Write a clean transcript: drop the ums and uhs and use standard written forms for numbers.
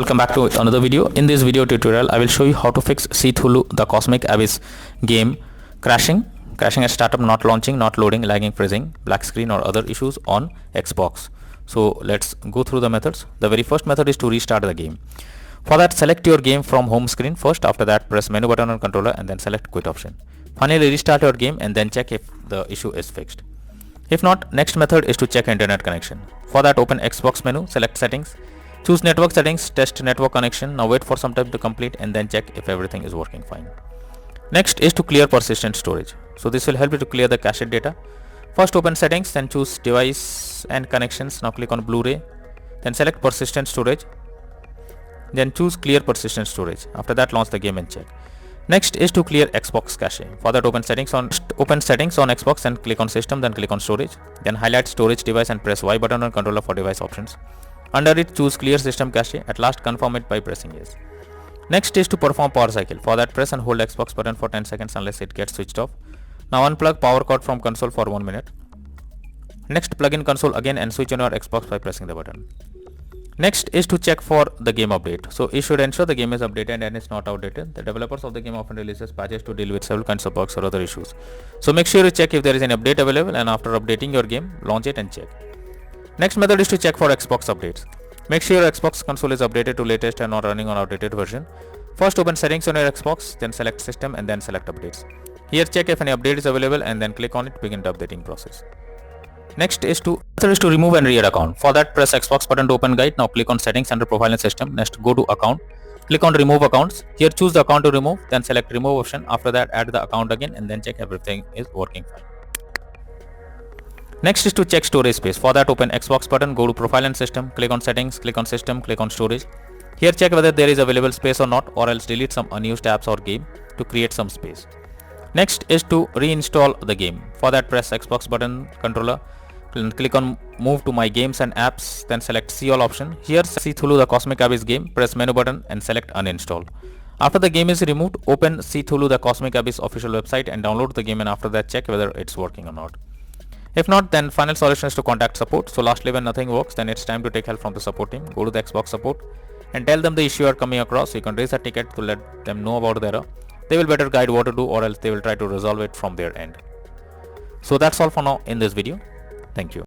Welcome back to another video. In this video tutorial, I will show you how to fix Cthulhu the Cosmic Abyss game crashing at startup, not launching, not loading, lagging, freezing, black screen or other issues on Xbox. So let's go through the methods. The very first method is to restart the game. For that, select your game from home screen first. After that, press menu button on controller and then select quit option. Finally, restart your game and then check if the issue is fixed. If not, next method is to check internet connection. For that, open Xbox menu, select settings, choose network settings, test network connection. Now wait for some time to complete and then check if everything is working fine. Next is to clear persistent storage. So this will help you to clear the cached data. First open settings, then choose device and connections. Now click on Blu-ray, then select persistent storage, then choose clear persistent storage. After that, launch the game and check. Next is to clear Xbox cache. For that, open settings on Xbox and click on system, then click on storage, then highlight storage device and press Y button on controller for device options. Under it, choose clear system cache. At last, confirm it by pressing yes. Next is to perform power cycle. For that, press and hold Xbox button for 10 seconds unless it gets switched off. Now unplug power cord from console for 1 minute. Next, plug in console again and switch on your Xbox by pressing the button. Next is to check for the game update. So it should ensure the game is updated and it's not outdated. The developers of the game often releases patches to deal with several kinds of bugs or other issues. So make sure you check if there is an update available, and after updating your game, launch it and check. Next method is to check for Xbox updates. Make sure your Xbox console is updated to latest and not running on outdated version. First, open settings on your Xbox, then select system and then select updates. Here, check if any update is available and then click on it to begin the updating process. Next is to remove and re-add account. For that, press Xbox button to open guide. Now click on settings under profile and system. Next, go to account. Click on remove accounts. Here, choose the account to remove, then select remove option. After that, add the account again and then check everything is working fine. Next is to check storage space. For that, open Xbox button, go to profile and system, click on settings, click on system, click on storage. Here, check whether there is available space or not, or else delete some unused apps or game to create some space. Next is to reinstall the game. For that, press Xbox button, controller, click on move to my games and apps, then select see all option. Here, Cthulhu the Cosmic Abyss game, press menu button and select uninstall. After the game is removed, open Cthulhu the Cosmic Abyss official website and download the game, and after that, check whether it's working or not. If not, then final solution is to contact support. So lastly, when nothing works, then it's time to take help from the support team. Go to the Xbox support and tell them the issue you are coming across. So you can raise a ticket to let them know about the error. They will better guide what to do, or else they will try to resolve it from their end. So that's all for now in this video. Thank you.